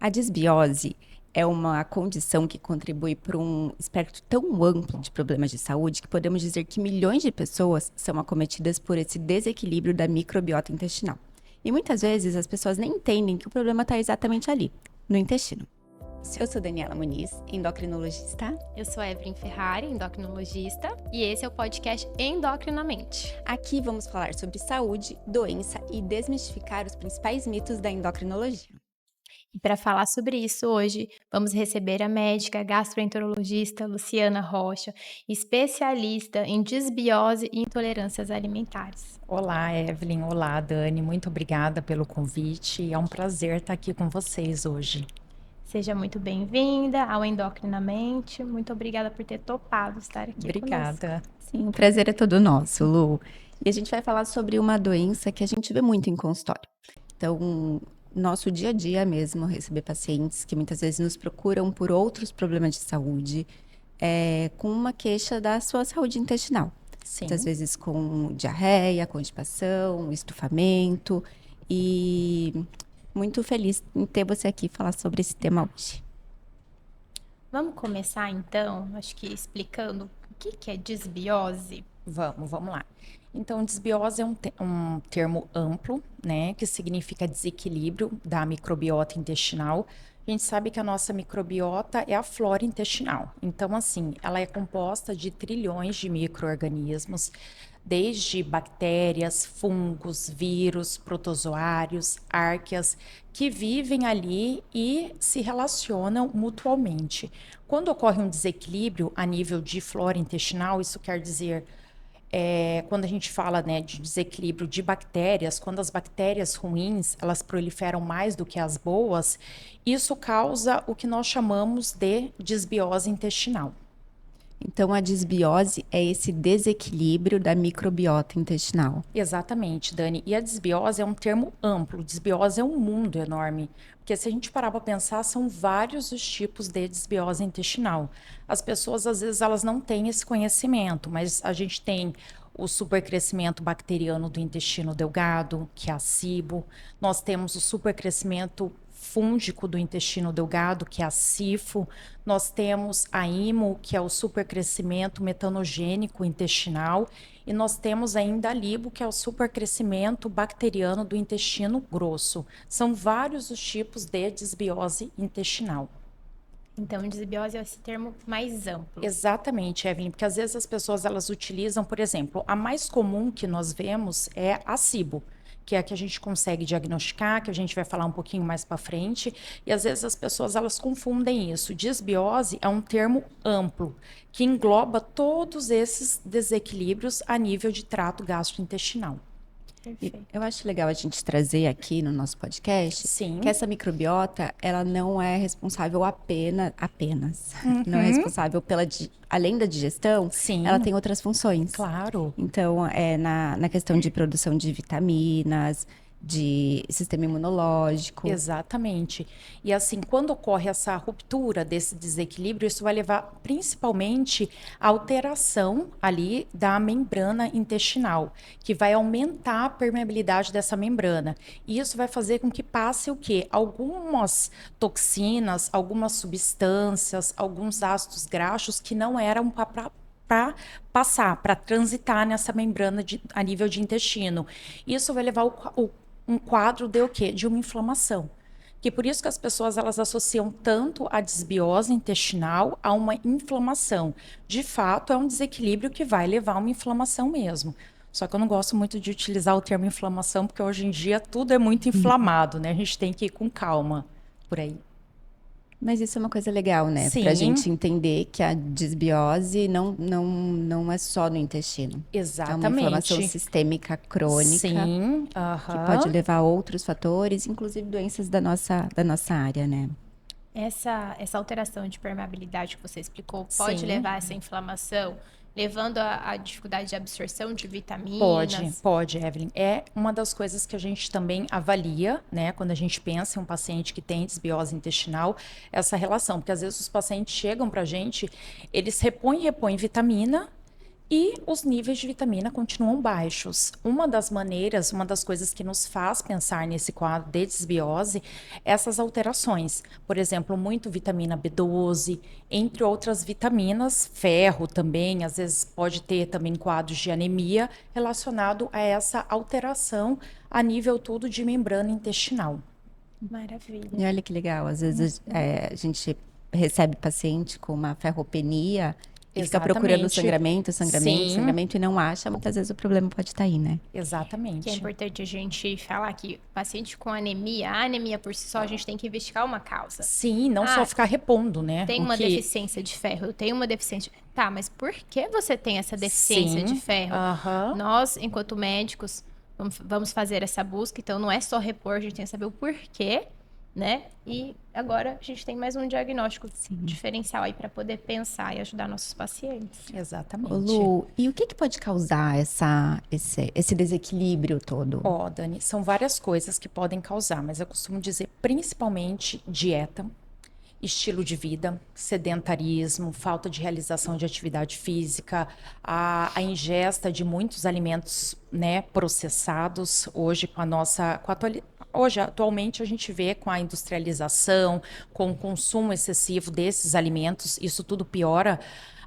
A disbiose é uma condição que contribui para um espectro tão amplo de problemas de saúde que podemos dizer que milhões de pessoas são acometidas por esse desequilíbrio da microbiota intestinal. E muitas vezes as pessoas nem entendem que o problema está exatamente ali, no intestino. Eu sou Daniela Muniz, endocrinologista. Eu sou Evelyn Ferrari, endocrinologista, e esse é o podcast Endocrinamente. Aqui vamos falar sobre saúde, doença e desmistificar os principais mitos da endocrinologia. E para falar sobre isso hoje, vamos receber a médica gastroenterologista Luciana Rocha, especialista em disbiose e intolerâncias alimentares. Olá, Evelyn. Olá, Dani. Muito obrigada pelo convite. É um prazer estar aqui com vocês hoje. Seja muito bem-vinda ao Endocrinamente. Muito obrigada por ter topado estar aqui Obrigada. conosco. Sim, o prazer é todo nosso, Lu. E a gente vai falar sobre uma doença que a gente vê muito em consultório. Então, nosso dia a dia mesmo, receber pacientes que muitas vezes nos procuram por outros problemas de saúde, com uma queixa da sua saúde intestinal. Sim. Muitas vezes com diarreia, constipação, estufamento. E muito feliz em ter você aqui falar sobre esse tema hoje. Vamos começar então, acho que explicando o que é disbiose. Vamos lá. Então, disbiose é um termo amplo, né, que significa desequilíbrio da microbiota intestinal. A gente sabe que a nossa microbiota é a flora intestinal. Então, assim, ela é composta de trilhões de micro-organismos, desde bactérias, fungos, vírus, protozoários, árqueas, que vivem ali e se relacionam mutualmente. Quando ocorre um desequilíbrio a nível de flora intestinal, isso quer dizer, quando a gente fala, né, de desequilíbrio de bactérias, quando as bactérias ruins, elas proliferam mais do que as boas, isso causa o que nós chamamos de disbiose intestinal. Então, a disbiose é esse desequilíbrio da microbiota intestinal. Exatamente, Dani. E a disbiose é um termo amplo. Disbiose é um mundo enorme. Porque se a gente parar para pensar, são vários os tipos de disbiose intestinal. As pessoas, às vezes, elas não têm esse conhecimento, mas a gente tem o supercrescimento bacteriano do intestino delgado, que é a SIBO. Nós temos o supercrescimento fúngico do intestino delgado, que é a SIFO. Nós temos a IMO, que é o supercrescimento metanogênico intestinal. E nós temos ainda a LIBO, que é o supercrescimento bacteriano do intestino grosso. São vários os tipos de disbiose intestinal. Então, disbiose é esse termo mais amplo. Exatamente, Evelyn, porque às vezes as pessoas elas utilizam, por exemplo, a mais comum que nós vemos é a SIBO, que é a que a gente consegue diagnosticar, que a gente vai falar um pouquinho mais para frente, e às vezes as pessoas elas confundem isso. Disbiose é um termo amplo, que engloba todos esses desequilíbrios a nível de trato gastrointestinal. Eu acho legal a gente trazer aqui no nosso podcast que essa microbiota, ela não é responsável apenas não é responsável além da digestão, ela tem outras funções. Claro. Então, na questão de produção de vitaminas, de sistema imunológico. Exatamente. E assim, quando ocorre essa ruptura desse desequilíbrio, isso vai levar principalmente à alteração ali da membrana intestinal, que vai aumentar a permeabilidade dessa membrana. E isso vai fazer com que passe o quê? Algumas toxinas, algumas substâncias, alguns ácidos graxos que não eram para passar, para transitar nessa membrana a nível de intestino. Isso vai levar um quadro de o quê? De uma inflamação. Que por isso que as pessoas elas associam tanto a disbiose intestinal a uma inflamação. De fato, é um desequilíbrio que vai levar a uma inflamação mesmo. Só que eu não gosto muito de utilizar o termo inflamação, porque hoje em dia tudo é muito inflamado, né? A gente tem que ir com calma por aí. Mas isso é uma coisa legal, né? Sim. Pra gente entender que a disbiose não é só no intestino. Exatamente. É uma inflamação sistêmica crônica. Sim. Que pode levar a outros fatores, inclusive doenças da nossa área, né? Essa alteração de permeabilidade que você explicou pode levar a essa inflamação, levando a dificuldade de absorção de vitaminas? Pode, Evelyn. É uma das coisas que a gente também avalia, né? Quando a gente pensa em um paciente que tem disbiose intestinal, essa relação. Porque às vezes os pacientes chegam pra gente, eles repõem vitamina e os níveis de vitamina continuam baixos. Uma das maneiras, uma das coisas que nos faz pensar nesse quadro de desbiose, essas alterações. Por exemplo, muito vitamina B12, entre outras vitaminas, ferro também, às vezes pode ter também quadros de anemia relacionado a essa alteração a nível tudo de membrana intestinal. Maravilha. E olha que legal, às vezes a gente recebe paciente com uma ferropenia e fica procurando Exatamente. Sim, sangramento e não acha, muitas vezes o problema pode estar aí, né? Que é exatamente. importante a gente falar que paciente com anemia, a anemia por si só, a gente tem que investigar uma causa. Sim, não só ficar repondo, né? Tem O uma que- deficiência de ferro, eu tenho uma deficiência. Tá, mas por que você tem essa deficiência Sim, de ferro? aham. Nós, enquanto médicos, vamos fazer essa busca, então não é só repor, a gente tem que saber o porquê, né? E agora a gente tem mais um diagnóstico diferencial aí para poder pensar e ajudar nossos pacientes. Exatamente. Ô, Lu, e o que que pode causar esse desequilíbrio todo? Ó, Dani, são várias coisas que podem causar, mas eu costumo dizer principalmente dieta, estilo de vida, sedentarismo, falta de realização de atividade física, a ingesta de muitos alimentos, né, processados. Hoje, hoje, atualmente, a gente vê com a industrialização, com o consumo excessivo desses alimentos, isso tudo piora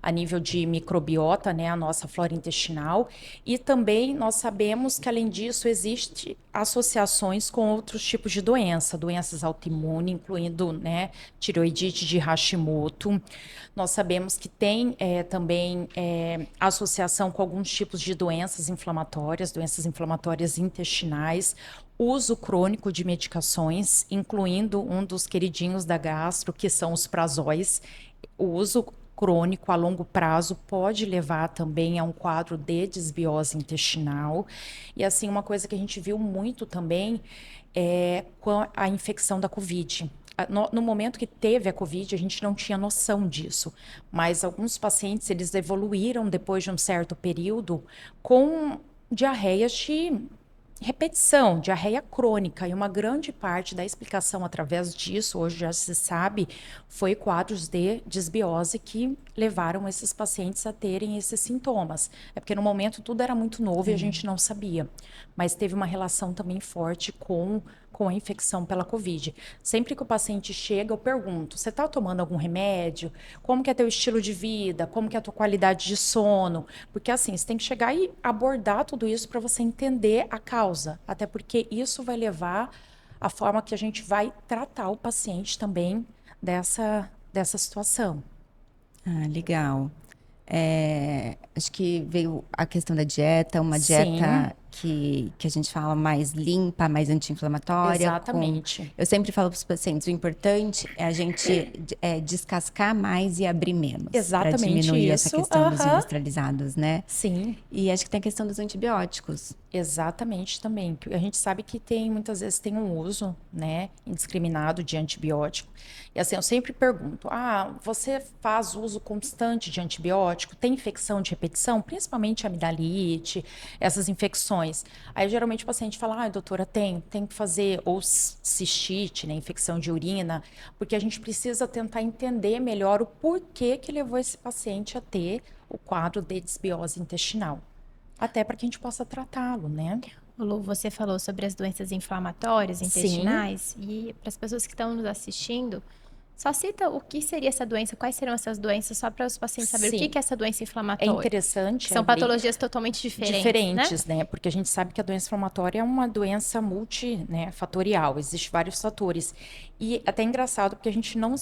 a nível de microbiota, né, a nossa flora intestinal. E também nós sabemos que, além disso, existe associações com outros tipos de doença, doenças autoimunes, incluindo, né, tireoidite de Hashimoto. Nós sabemos que tem também associação com alguns tipos de doenças inflamatórias intestinais, uso crônico de medicações, incluindo um dos queridinhos da gastro, que são os prazóis. O uso crônico a longo prazo pode levar também a um quadro de desbiose intestinal. E assim, uma coisa que a gente viu muito também é com a infecção da Covid. No momento que teve a Covid, a gente não tinha noção disso, mas alguns pacientes, eles evoluíram depois de um certo período com diarreias de repetição, diarreia crônica, e uma grande parte da explicação através disso, hoje já se sabe, foi quadros de desbiose que levaram esses pacientes a terem esses sintomas. É porque no momento tudo era muito novo e a gente não sabia, mas teve uma relação também forte com a infecção pela Covid. Sempre que o paciente chega, eu pergunto: você está tomando algum remédio? Como que é teu estilo de vida? Como que é a tua qualidade de sono? Porque assim, você tem que chegar e abordar tudo isso para você entender a causa. Até porque isso vai levar à forma que a gente vai tratar o paciente também dessa situação. Ah, legal. Acho que veio a questão da dieta, uma Sim. dieta que a gente fala mais limpa, mais anti-inflamatória. Exatamente. Eu sempre falo para os pacientes, o importante é a gente descascar mais e abrir menos. Para Exatamente diminuir essa isso. questão dos Aham. industrializados, né? Sim. E acho que tem a questão dos antibióticos. Exatamente também. A gente sabe que muitas vezes tem um uso, né, indiscriminado de antibiótico. E assim, eu sempre pergunto: você faz uso constante de antibiótico? Tem infecção de repetição? Principalmente amidalite, essas infecções. Aí geralmente o paciente fala: doutora, tem que fazer, ou cistite, né, infecção de urina, porque a gente precisa tentar entender melhor o porquê que levou esse paciente a ter o quadro de desbiose intestinal. Até para que a gente possa tratá-lo, né? Lu, você falou sobre as doenças inflamatórias Sim. intestinais e para as pessoas que estão nos assistindo, só cita o que seria essa doença, quais serão essas doenças, só para os pacientes saberem o Sim. que é essa doença É inflamatória. interessante. São ali, patologias totalmente diferentes, né? né? Porque a gente sabe que a doença inflamatória é uma doença multifatorial, existem vários fatores. E até é engraçado porque a gente não.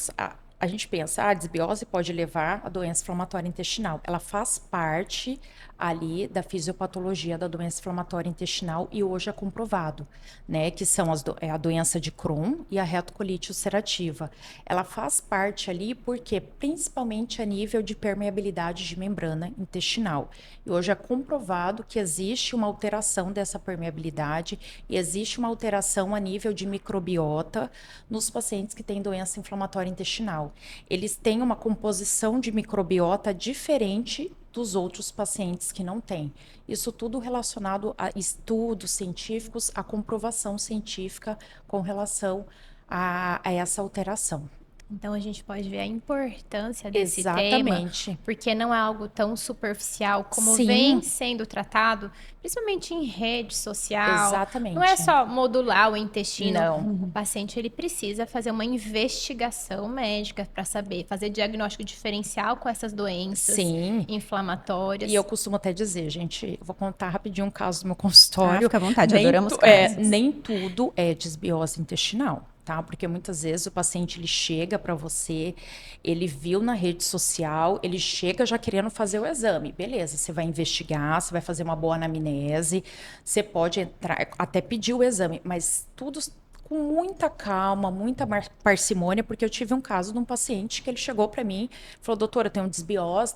A gente pensa, a desbiose pode levar à doença inflamatória intestinal. Ela faz parte ali da fisiopatologia da doença inflamatória intestinal e hoje é comprovado, né, que são a doença de Crohn e a retocolite ulcerativa. Ela faz parte ali porque principalmente a nível de permeabilidade de membrana intestinal. E hoje é comprovado que existe uma alteração dessa permeabilidade e existe uma alteração a nível de microbiota nos pacientes que têm doença inflamatória intestinal. Eles têm uma composição de microbiota diferente dos outros pacientes que não têm. Isso tudo relacionado a estudos científicos, a comprovação científica com relação a essa alteração. Então a gente pode ver a importância desse tema, Exatamente. porque não é algo tão superficial como Sim. vem sendo tratado, principalmente em rede social. Exatamente. Não é só modular o intestino. Não. O paciente ele precisa fazer uma investigação médica para saber fazer diagnóstico diferencial com essas doenças Sim. inflamatórias. E eu costumo até dizer, gente, eu vou contar rapidinho um caso do meu consultório. Fica à vontade, Nem adoramos é, casos. nem tudo é desbiose intestinal, tá? Porque muitas vezes o paciente ele chega para você, ele viu na rede social, ele chega já querendo fazer o exame. Beleza, você vai investigar, você vai fazer uma boa anamnese, você pode entrar, até pedir o exame, mas tudo com muita calma, muita parcimônia, porque eu tive um caso de um paciente que ele chegou para mim, falou: doutora, tenho desbiose,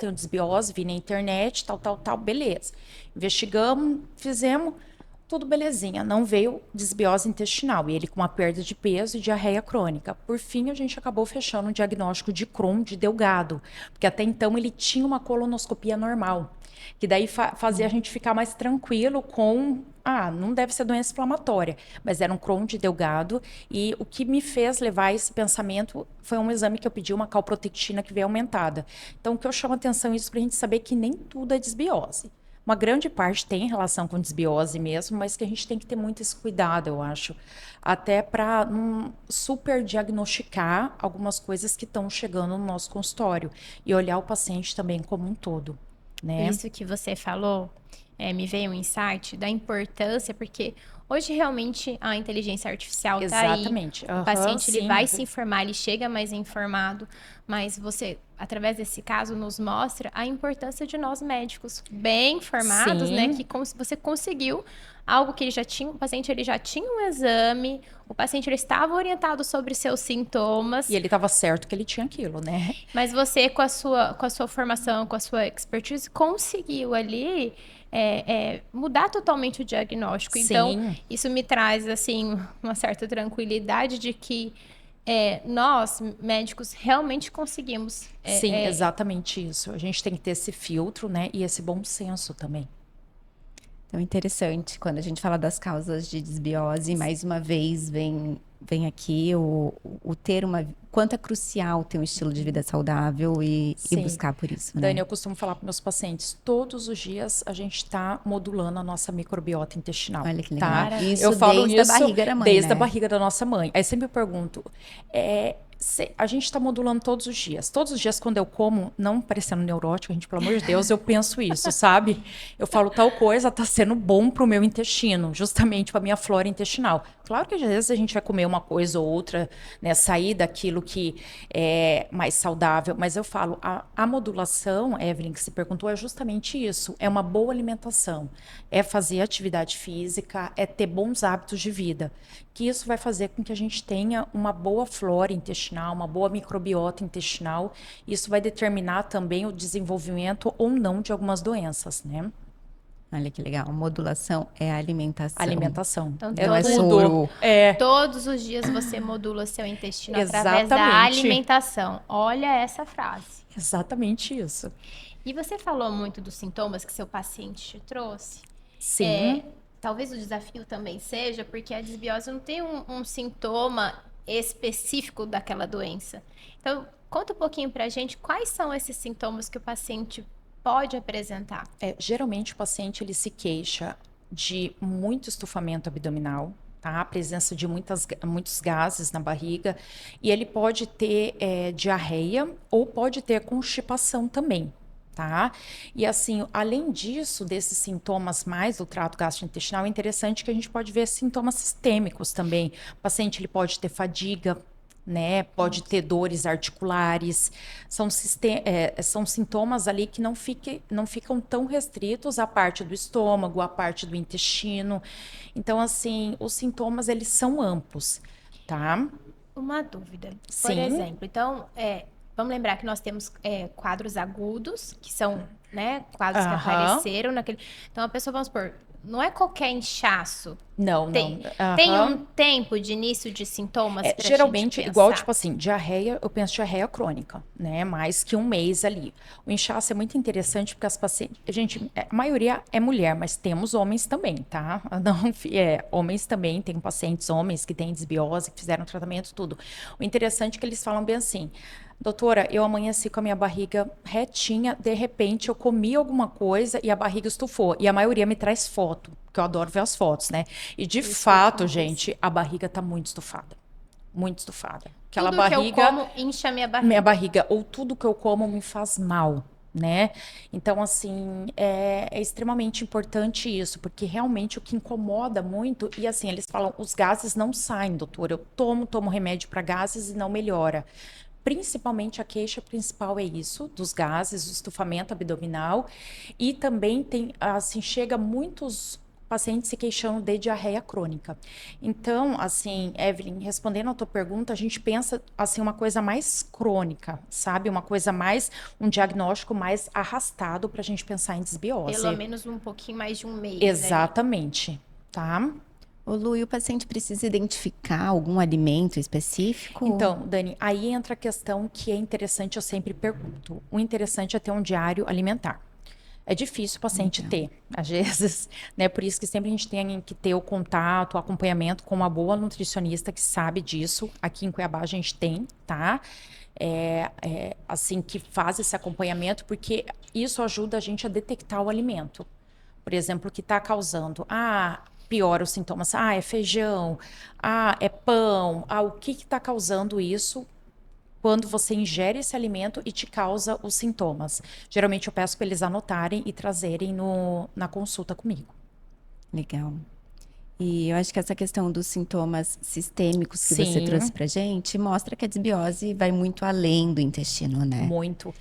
vi na internet, tal, beleza. Investigamos, fizemos, tudo belezinha, não veio desbiose intestinal, e ele com uma perda de peso e diarreia crônica. Por fim, a gente acabou fechando um diagnóstico de Crohn de Delgado, porque até então ele tinha uma colonoscopia normal, que daí fazia a gente ficar mais tranquilo com, não deve ser doença inflamatória, mas era um Crohn de Delgado, e o que me fez levar esse pensamento foi um exame que eu pedi, uma calprotectina que veio aumentada. Então, o que eu chamo atenção é isso para a gente saber que nem tudo é desbiose. Uma grande parte tem relação com desbiose mesmo, mas que a gente tem que ter muito esse cuidado, eu acho. Até para não super diagnosticar algumas coisas que estão chegando no nosso consultório. E olhar o paciente também como um todo, né? Isso que você falou, me veio um insight da importância, porque hoje realmente a inteligência artificial está aí. Exatamente. O paciente ele Sim. vai se informar, ele chega mais informado, mas você, através desse caso, nos mostra a importância de nós médicos bem informados, Sim. né? Que você conseguiu algo que ele já tinha, o paciente ele já tinha um exame, o paciente ele estava orientado sobre seus sintomas. E ele estava certo que ele tinha aquilo, né? Mas você, com a sua formação, com a sua expertise, conseguiu ali mudar totalmente o diagnóstico. Sim. Então, isso me traz, assim, uma certa tranquilidade de que nós, médicos, realmente conseguimos. Sim, exatamente isso. A gente tem que ter esse filtro, né? E esse bom senso também. Então, interessante, quando a gente fala das causas de desbiose, mais uma vez vem aqui o ter quanto é crucial ter um estilo de vida saudável e buscar por isso, né? Dani, eu costumo falar para meus pacientes, todos os dias a gente está modulando a nossa microbiota intestinal. Olha que legal. Tá? Isso eu falo desde isso a barriga da mãe, desde né? a barriga da nossa mãe. Aí sempre eu pergunto, a gente está modulando todos os dias. Todos os dias, quando eu como, não parecendo neurótico, gente, pelo amor de Deus, eu penso isso, sabe? Eu falo, tal coisa tá sendo bom pro meu intestino, justamente para minha flora intestinal. Claro que às vezes a gente vai comer uma coisa ou outra, né, sair daquilo que é mais saudável, mas eu falo, a modulação, Evelyn, que se perguntou, é justamente isso. É uma boa alimentação, é fazer atividade física, é ter bons hábitos de vida, que isso vai fazer com que a gente tenha uma boa flora intestinal, uma boa microbiota intestinal. Isso vai determinar também o desenvolvimento ou não de algumas doenças, né? Olha que legal. Modulação é a alimentação. Alimentação. Então, Não é soro. todos os dias você modula seu intestino através da Exatamente. alimentação. Olha essa frase. Exatamente isso. E você falou muito dos sintomas que seu paciente te trouxe. Sim. Talvez o desafio também seja porque a desbiose não tem um sintoma específico daquela doença. Então, conta um pouquinho pra gente quais são esses sintomas que o paciente pode apresentar. Geralmente o paciente ele se queixa de muito estufamento abdominal, tá? A presença de muitos gases na barriga, e ele pode ter diarreia ou pode ter constipação também. Tá? E assim, além disso, desses sintomas mais do trato gastrointestinal, é interessante que a gente pode ver sintomas sistêmicos também. O paciente ele pode ter fadiga, né? Pode ter dores articulares. São sintomas ali que não ficam tão restritos à parte do estômago, à parte do intestino. Então, assim, os sintomas, eles são amplos, tá? Uma dúvida. Sim. Por exemplo, então, vamos lembrar que nós temos quadros agudos, que são, né, quadros que apareceram naquele... Então, a pessoa, vamos supor, não é qualquer inchaço. Não, Tem, não. tem Aham. um tempo de início de sintomas pra Geralmente, gente igual, pensar. tipo assim, diarreia, eu penso diarreia crônica, né? Mais que um mês ali. O inchaço é muito interessante porque as pacientes, a maioria é mulher, mas temos homens também, tá? Não, homens também, tem pacientes homens que têm desbiose, que fizeram tratamento, tudo. O interessante é que eles falam bem assim, doutora, eu amanheci com a minha barriga retinha, de repente eu comi alguma coisa e a barriga estufou. E a maioria me traz foto, porque eu adoro ver as fotos, né? E de Isso fato, acontece. gente, a barriga tá muito estufada. Muito estufada. Aquela Tudo que eu barriga, como incha minha barriga. minha barriga, ou tudo que eu como me faz mal, né? Então, assim, é extremamente importante isso, porque realmente o que incomoda muito, e assim, eles falam, os gases não saem, doutora. Eu tomo remédio para gases e não melhora. Principalmente a queixa principal é isso, dos gases, do estufamento abdominal, e também tem, assim, chega muitos pacientes se queixando de diarreia crônica. Então, assim, Evelyn, respondendo a tua pergunta, a gente pensa, assim, uma coisa mais crônica, sabe? Uma coisa mais, um diagnóstico mais arrastado para a gente pensar em desbiose. Pelo menos um pouquinho mais de um mês, né? Exatamente, tá? Ô, Lu, e o paciente precisa identificar algum alimento específico? Então, Dani, aí entra a questão que é interessante, eu sempre pergunto. O interessante é ter um diário alimentar. É difícil o paciente ter, às vezes, né? Por isso que sempre a gente tem que ter o contato, o acompanhamento com uma boa nutricionista que sabe disso. Aqui em Cuiabá a gente tem, tá? Assim, que faz esse acompanhamento, porque isso ajuda a gente a detectar o alimento. Por exemplo, o que está causando. Piora os sintomas. É feijão. É pão. O que está causando isso quando você ingere esse alimento e te causa os sintomas? Geralmente eu peço para eles anotarem e trazerem na consulta comigo. Legal. E eu acho que essa questão dos sintomas sistêmicos que você Sim. trouxe pra gente mostra que a desbiose vai muito além do intestino, né? Muito.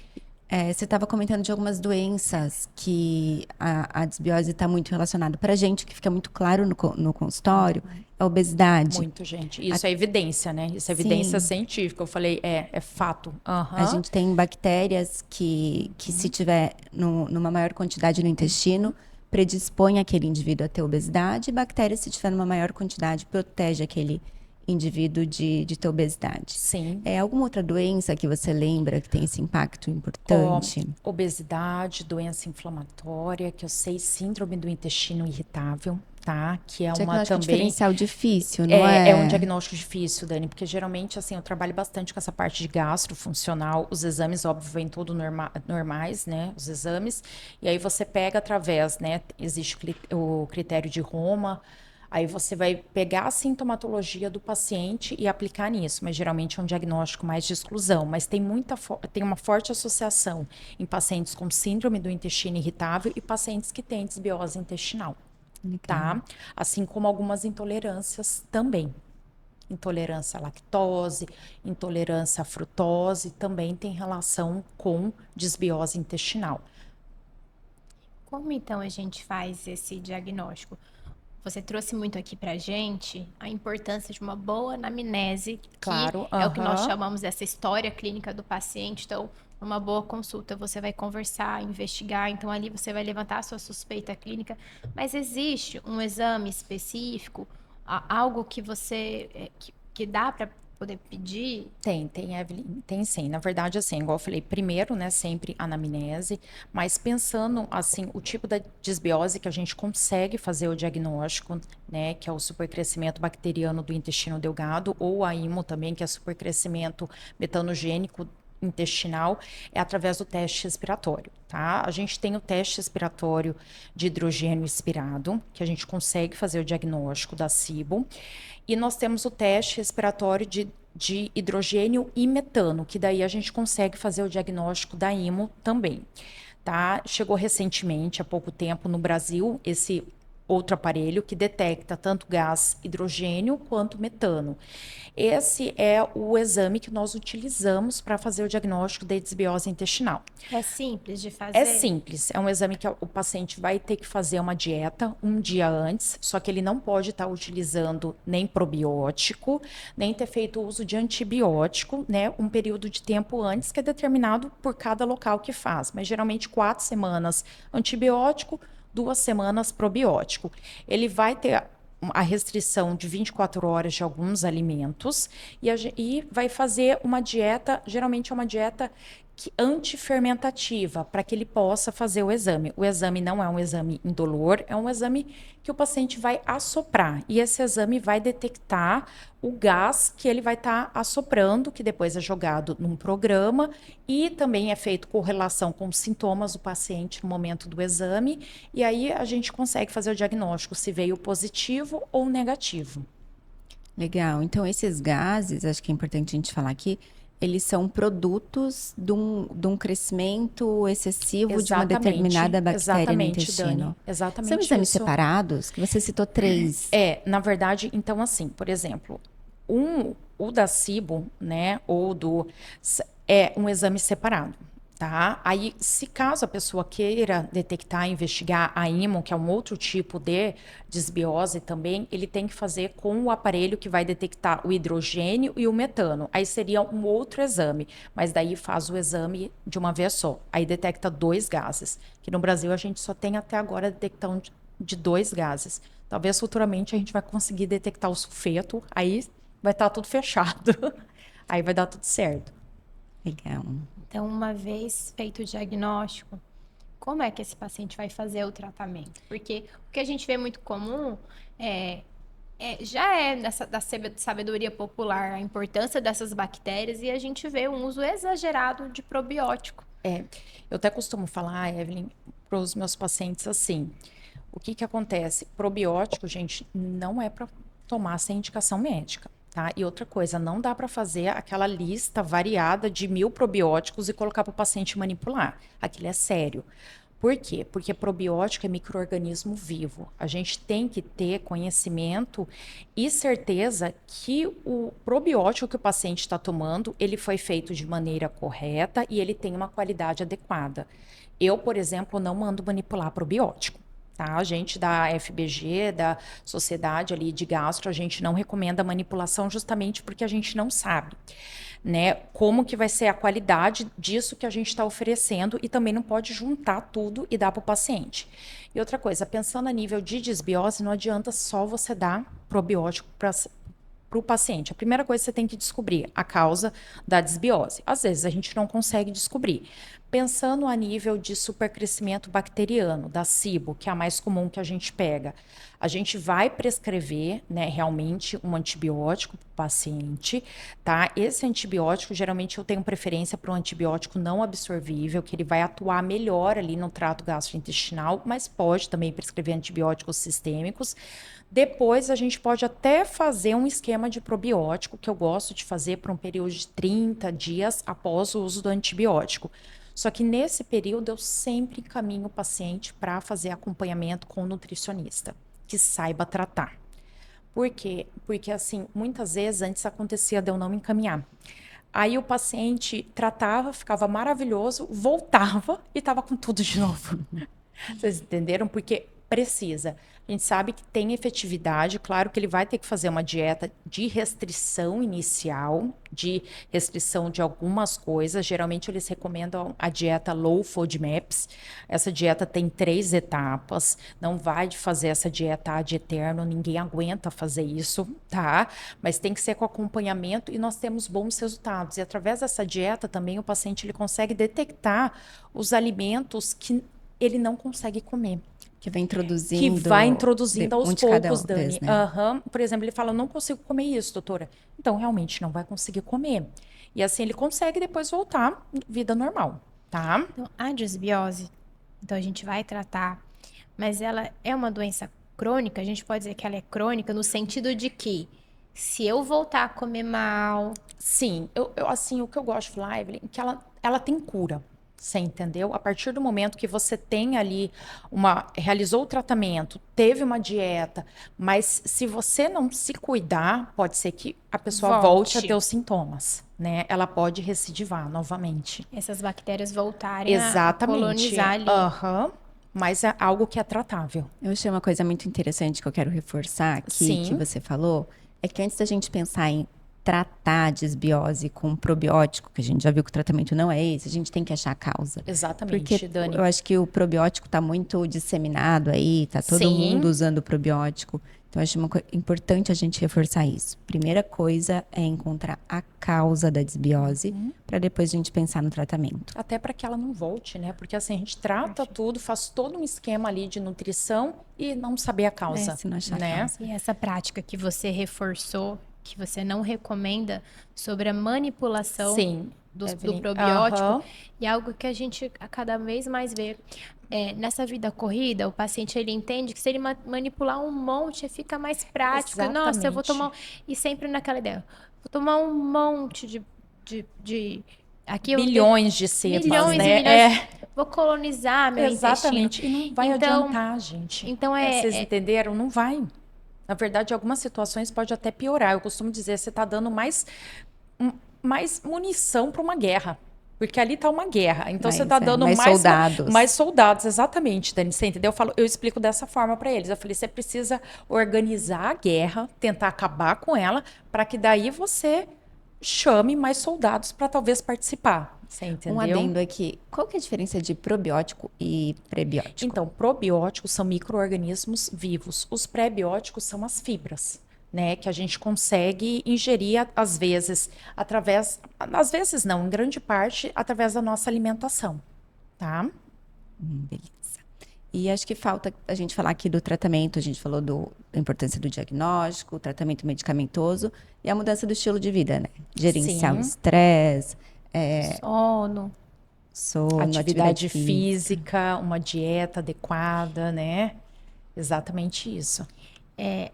Você estava comentando de algumas doenças que a desbiose está muito relacionada. Para a gente, o que fica muito claro no consultório é a obesidade. Muito, gente. Isso é evidência, né? Isso é evidência científica. Eu falei, é fato. A gente tem bactérias que se tiver numa maior quantidade no intestino, predispõe aquele indivíduo a ter obesidade, e bactérias, se tiver numa maior quantidade, protege aquele indivíduo de ter obesidade. Sim. É alguma outra doença que você lembra que tem esse impacto importante? Obesidade, doença inflamatória, que eu sei, síndrome do intestino irritável, tá? Que é uma Diagnóstico também... diferencial difícil, não é? É um diagnóstico difícil, Dani, porque geralmente, assim, eu trabalho bastante com essa parte de gastrofuncional. Os exames, óbvio, vêm todos normais, né? Os exames. E aí você pega através, né? Existe o critério de Roma. Aí você vai pegar a sintomatologia do paciente e aplicar nisso, mas geralmente é um diagnóstico mais de exclusão, mas tem uma forte associação em pacientes com síndrome do intestino irritável e pacientes que têm desbiose intestinal, tá? Assim como algumas intolerâncias também. Intolerância à lactose, intolerância à frutose também tem relação com desbiose intestinal. Como então a gente faz esse diagnóstico? Você trouxe muito aqui pra gente a importância de uma boa anamnese, Claro, que é o que nós chamamos dessa história clínica do paciente. Então, numa boa consulta, você vai conversar, investigar, então ali você vai levantar a sua suspeita clínica. Mas existe um exame específico, algo que você que dá para poder pedir? Tem, Evelyn, tem sim. Na verdade, assim, igual eu falei, primeiro, né, sempre anamnese, mas pensando, assim, o tipo da desbiose que a gente consegue fazer o diagnóstico, né, que é o supercrescimento bacteriano do intestino delgado, ou a IMO também, que é supercrescimento metanogênico intestinal, é através do teste respiratório, tá? A gente tem o teste respiratório de hidrogênio expirado, que a gente consegue fazer o diagnóstico da SIBO, e nós temos o teste respiratório de hidrogênio e metano, que daí a gente consegue fazer o diagnóstico da IMO também, tá? Chegou recentemente, há pouco tempo, no Brasil, esse outro aparelho que detecta tanto gás hidrogênio quanto metano. Esse é o exame que nós utilizamos para fazer o diagnóstico da desbiose intestinal. É simples de fazer? É simples, é um exame que o paciente vai ter que fazer uma dieta um dia antes, só que ele não pode estar utilizando nem probiótico, nem ter feito uso de antibiótico, né, um período de tempo antes, que é determinado por cada local que faz, mas geralmente 4 semanas antibiótico, 2 semanas probiótico. Ele vai ter a restrição de 24 horas de alguns alimentos e vai fazer uma dieta, geralmente é uma dieta antifermentativa, para que ele possa fazer o exame. O exame não é um exame indolor, é um exame que o paciente vai assoprar. E esse exame vai detectar o gás que ele vai estar assoprando, que depois é jogado num programa e também é feito correlação com os sintomas do paciente no momento do exame. E aí a gente consegue fazer o diagnóstico se veio positivo ou negativo. Legal. Então, esses gases, acho que é importante a gente falar aqui, eles são produtos de um crescimento excessivo de uma determinada bactéria no intestino. Dani, exatamente. São exames separados? Que você citou 3. Na verdade, então assim, por exemplo, o da SIBO, né, é um exame separado. Tá? Aí, se caso a pessoa queira detectar, investigar a IMO, que é um outro tipo de desbiose também, ele tem que fazer com o aparelho que vai detectar o hidrogênio e o metano. Aí seria um outro exame, mas daí faz o exame de uma vez só. Aí detecta 2 gases, que no Brasil a gente só tem até agora a detecção de 2 gases. Talvez futuramente a gente vai conseguir detectar o sulfeto, aí vai estar tudo fechado. Aí vai dar tudo certo. Legal. Então, uma vez feito o diagnóstico, como é que esse paciente vai fazer o tratamento? Porque o que a gente vê muito comum já é da sabedoria popular a importância dessas bactérias e a gente vê um uso exagerado de probiótico. Eu até costumo falar, Evelyn, para os meus pacientes assim, o que acontece? Probiótico, gente, não é para tomar sem indicação médica. Tá? E outra coisa, não dá para fazer aquela lista variada de 1000 probióticos e colocar para o paciente manipular. Aquilo é sério. Por quê? Porque probiótico é micro-organismo vivo. A gente tem que ter conhecimento e certeza que o probiótico que o paciente está tomando, ele foi feito de maneira correta e ele tem uma qualidade adequada. Eu, por exemplo, não mando manipular probiótico. Tá? A gente da FBG, da Sociedade ali de Gastro, a gente não recomenda manipulação justamente porque a gente não sabe, né, como que vai ser a qualidade disso que a gente está oferecendo e também não pode juntar tudo e dar para o paciente. E outra coisa, pensando a nível de desbiose, não adianta só você dar probiótico para o paciente. A primeira coisa que você tem que descobrir a causa da desbiose. Às vezes a gente não consegue descobrir. Pensando a nível de supercrescimento bacteriano, da SIBO, que é a mais comum que a gente pega, a gente vai prescrever, né, realmente um antibiótico para o paciente, tá? Esse antibiótico, geralmente eu tenho preferência para um antibiótico não absorvível, que ele vai atuar melhor ali no trato gastrointestinal, mas pode também prescrever antibióticos sistêmicos. Depois, a gente pode até fazer um esquema de probiótico, que eu gosto de fazer por um período de 30 dias após o uso do antibiótico. Só que nesse período, eu sempre encaminho o paciente para fazer acompanhamento com o nutricionista, que saiba tratar. Por quê? Porque, assim, muitas vezes antes acontecia de eu não me encaminhar. Aí o paciente tratava, ficava maravilhoso, voltava e estava com tudo de novo. Vocês entenderam? Porque precisa. A gente sabe que tem efetividade, claro que ele vai ter que fazer uma dieta de restrição inicial, de restrição de algumas coisas. Geralmente eles recomendam a dieta Low FODMAPs. Essa dieta tem 3 etapas. Não vai fazer essa dieta ad eterno, ninguém aguenta fazer isso, tá? Mas tem que ser com acompanhamento e nós temos bons resultados. E através dessa dieta também o paciente ele consegue detectar os alimentos que ele não consegue comer. Que vai introduzindo. Que vai introduzindo aos poucos, Dani. Vez, né? Por exemplo, ele fala, não consigo comer isso, doutora. Então, realmente, não vai conseguir comer. E assim, ele consegue depois voltar vida normal, tá? Então, a desbiose, então a gente vai tratar, mas ela é uma doença crônica, a gente pode dizer que ela é crônica no sentido de que se eu voltar a comer mal... Sim, assim, o que eu gosto de falar, Evelyn, é que ela tem cura. Você entendeu? A partir do momento que você tem ali realizou o tratamento, teve uma dieta, mas se você não se cuidar, pode ser que a pessoa volte a ter os sintomas, né? Ela pode recidivar novamente. Essas bactérias voltarem Exatamente. a colonizar ali. Mas é algo que é tratável. Eu achei uma coisa muito interessante que eu quero reforçar aqui, que você falou, é que antes da gente pensar em tratar a desbiose com probiótico, que a gente já viu que o tratamento não é esse, a gente tem que achar a causa. Exatamente, Porque Dani. eu acho que o probiótico está muito disseminado aí, tá todo Sim. mundo usando probiótico. Então, eu acho importante a gente reforçar isso. Primeira coisa é encontrar a causa da desbiose, para depois a gente pensar no tratamento. Até para que ela não volte, né? Porque assim, a gente trata tudo, faz todo um esquema ali de nutrição e não saber a causa, Se não achar a né? causa. E essa prática que você reforçou, que você não recomenda, sobre a manipulação Sim. do Evelyn. probiótico, Aham. e algo que a gente a cada vez mais vê. Nessa vida corrida, o paciente ele entende que se ele manipular um monte, fica mais prático. Nossa, eu vou tomar. E sempre naquela ideia, vou tomar um monte de aqui eu tenho Bilhões de cepas, milhões né? e milhões. Vou colonizar meu Exatamente. intestino. E não vai Então- adiantar, gente. então Vocês entenderam? Não vai. Na verdade, algumas situações pode até piorar. Eu costumo dizer, você está dando mais munição para uma guerra. Porque ali está uma guerra. Então você está dando mais soldados. mais soldados, exatamente, Dani. Você entendeu? Eu explico dessa forma para eles. Eu falei, você precisa organizar a guerra, tentar acabar com ela, para que daí você chame mais soldados para talvez participar. Você entendeu? Um adendo aqui. Qual que é a diferença de probiótico e prebiótico? Então, probióticos são micro-organismos vivos. Os pré-bióticos são as fibras, né? Que a gente consegue ingerir, às vezes, às vezes não, em grande parte, através da nossa alimentação, tá? Beleza. E acho que falta a gente falar aqui do tratamento. A gente falou da importância do diagnóstico, tratamento medicamentoso e a mudança do estilo de vida, né? Gerenciar o Sim. estresse, sono. sono, Atividade física, uma dieta adequada, né? Exatamente isso.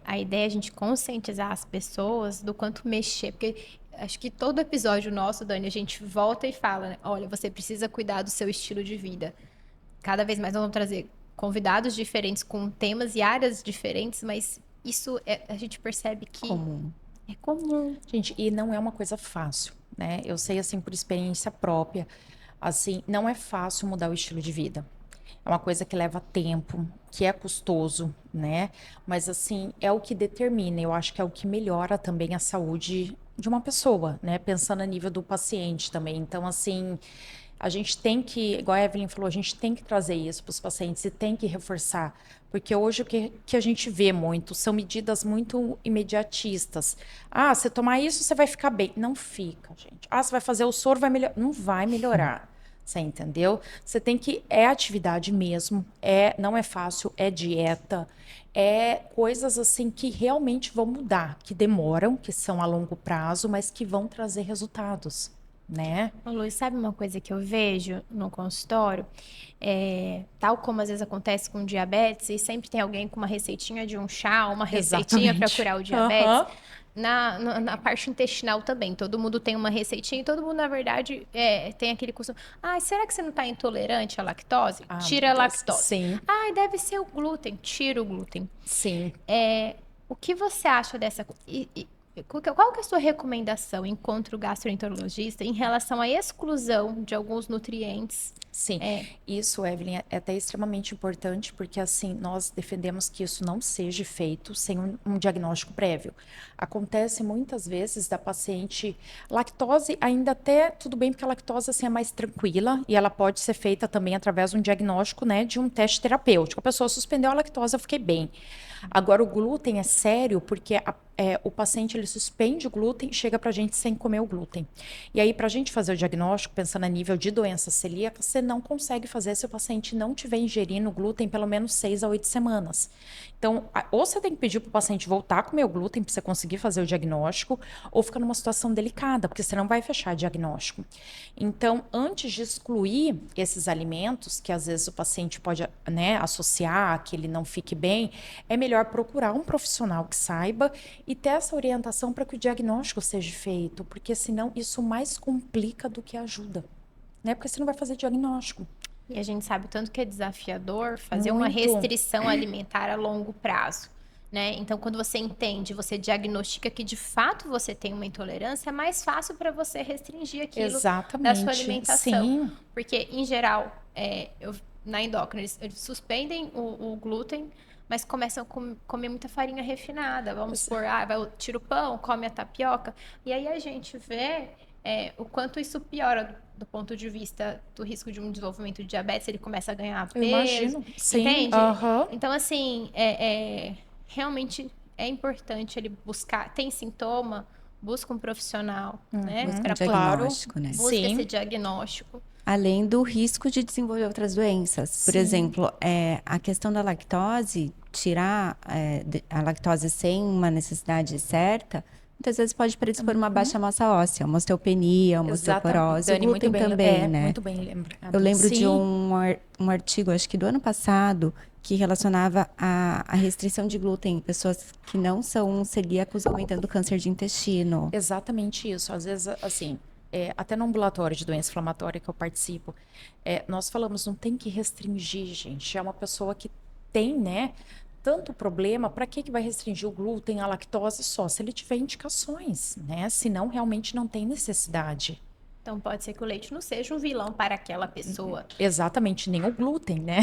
A ideia é a gente conscientizar as pessoas do quanto mexer, porque acho que todo episódio nosso, Dani, a gente volta e fala, né? Olha, você precisa cuidar do seu estilo de vida. Cada vez mais nós vamos trazer convidados diferentes com temas e áreas diferentes, mas isso a gente percebe que comum. é comum. Gente, e não é uma coisa fácil, né? Eu sei, assim, por experiência própria, assim, não é fácil mudar o estilo de vida. É uma coisa que leva tempo, que é custoso, né? Mas, assim, é o que determina, eu acho que é o que melhora também a saúde de uma pessoa, né? Pensando a nível do paciente também. Então, assim, a gente tem que, igual a Evelyn falou, a gente tem que trazer isso para os pacientes e tem que reforçar. Porque hoje o que a gente vê muito são medidas muito imediatistas. Ah, você tomar isso, você vai ficar bem. Não fica, gente. Ah, você vai fazer o soro, vai melhorar. Não vai melhorar. Você entendeu? Você tem que. É atividade mesmo. Não é fácil, é dieta. É coisas assim que realmente vão mudar, que demoram, que são a longo prazo, mas que vão trazer resultados, né? Ô, Luiz, sabe uma coisa que eu vejo no consultório? Tal como às vezes acontece com diabetes, e sempre tem alguém com uma receitinha de um chá, uma receitinha para Exatamente. curar o diabetes. Aham. Na parte intestinal também, todo mundo tem uma receitinha e todo mundo, na verdade, tem aquele costume. Ah, será que você não está intolerante à lactose? Ah, Tira a meu Deus. lactose. Sim, Ah, deve ser o glúten. Tira o glúten. sim. O que você acha dessa... Qual que é a sua recomendação, enquanto gastroenterologista, em relação à exclusão de alguns nutrientes? Sim, isso, Evelyn, é até extremamente importante, porque assim, nós defendemos que isso não seja feito sem um diagnóstico prévio. Acontece muitas vezes da paciente, lactose ainda até tudo bem, porque a lactose assim, é mais tranquila e ela pode ser feita também através de um diagnóstico, né, de um teste terapêutico. A pessoa suspendeu a lactose, eu fiquei bem. Agora, o glúten é sério, porque o paciente ele suspende o glúten e chega para a gente sem comer o glúten. E aí, para a gente fazer o diagnóstico, pensando a nível de doença celíaca, você não consegue fazer se o paciente não estiver ingerindo glúten pelo menos 6 a 8 semanas. Então, ou você tem que pedir para o paciente voltar a comer o glúten para você conseguir fazer o diagnóstico, ou fica numa situação delicada, porque você não vai fechar diagnóstico. Então, antes de excluir esses alimentos, que às vezes o paciente pode, né, associar, que ele não fique bem, é melhor procurar um profissional que saiba e ter essa orientação para que o diagnóstico seja feito, porque senão isso mais complica do que ajuda, né? Porque você não vai fazer diagnóstico. E a gente sabe o tanto que é desafiador fazer uma Muito. restrição alimentar a longo prazo, né? Então, quando você entende, você diagnostica que de fato você tem uma intolerância, é mais fácil para você restringir aquilo Exatamente. da sua alimentação. Sim. Porque, em geral, na endócrina, eles suspendem o glúten, mas começam a comer muita farinha refinada. Vamos supor, tira o pão, come a tapioca. E aí a gente vê o quanto isso piora do ponto de vista do risco de um desenvolvimento de diabetes, ele começa a ganhar Eu peso. imagino. Sim. Entende? Aham. Então, assim, realmente é importante ele buscar. Tem sintoma? Busca um profissional, né? Busca um Claro. diagnóstico, né? Busca Sim. esse diagnóstico. Além do risco de desenvolver outras doenças. Por Sim. exemplo, a questão da lactose, tirar a lactose sem uma necessidade certa, muitas vezes pode predispor uma baixa massa óssea, uma osteopenia, uma osteoporose, o Dani, muito glúten bem, também, né? muito bem lembrado. Eu lembro de Sim. um artigo, acho que do ano passado, que relacionava a restrição de glúten em pessoas que não são celíacos aumentando o câncer de intestino. Exatamente isso. Às vezes, assim, até no ambulatório de doença inflamatória que eu participo, nós falamos, não tem que restringir, gente. É uma pessoa que tem, né, tanto problema, para que vai restringir o glúten, a lactose só? Se ele tiver indicações, né? Senão, realmente não tem necessidade. Então, pode ser que o leite não seja um vilão para aquela pessoa. Exatamente, nem o glúten, né?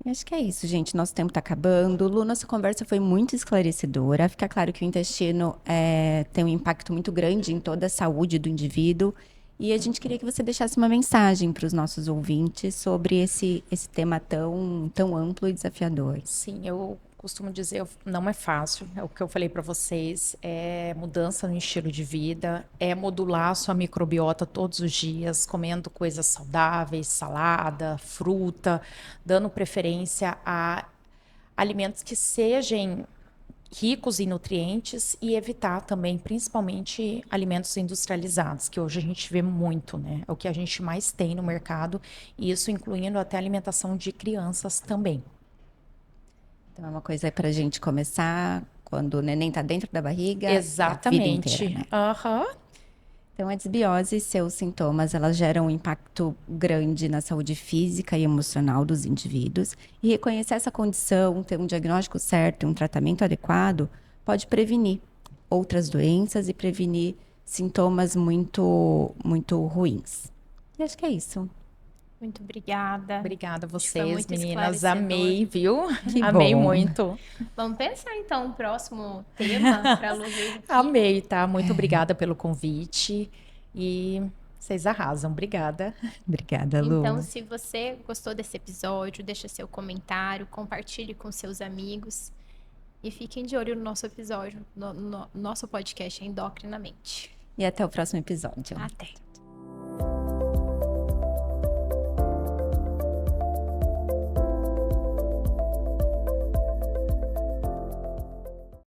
E acho que é isso, gente. Nosso tempo está acabando. Lu, nossa conversa foi muito esclarecedora. Fica claro que o intestino tem um impacto muito grande em toda a saúde do indivíduo. E a gente queria que você deixasse uma mensagem para os nossos ouvintes sobre esse tema tão amplo e desafiador. Sim, eu costumo dizer, não é fácil, é o que eu falei para vocês, é mudança no estilo de vida, é modular a sua microbiota todos os dias, comendo coisas saudáveis, salada, fruta, dando preferência a alimentos que sejam ricos em nutrientes e evitar também, principalmente, alimentos industrializados, que hoje a gente vê muito, né? É o que a gente mais tem no mercado, e isso incluindo até alimentação de crianças também. Então é uma coisa para a gente começar quando o neném está dentro da barriga. Exatamente. A vida inteira, né? Aham. Então, a desbiose e seus sintomas, elas geram um impacto grande na saúde física e emocional dos indivíduos. E reconhecer essa condição, ter um diagnóstico certo e um tratamento adequado, pode prevenir outras doenças e prevenir sintomas muito, muito ruins. E acho que é isso. Muito obrigada. Obrigada a Foi vocês, muito meninas. esclarecedor. Amei, viu? Que Amei bom. muito. Vamos pensar, então, um próximo tema para a Lu vir aqui. Amei, tá? Muito obrigada pelo convite. E vocês arrasam. Obrigada. Obrigada, Lu. Então, se você gostou desse episódio, deixa seu comentário, compartilhe com seus amigos e fiquem de olho no nosso episódio, no nosso podcast Endocrinamente. E até o próximo episódio. Até!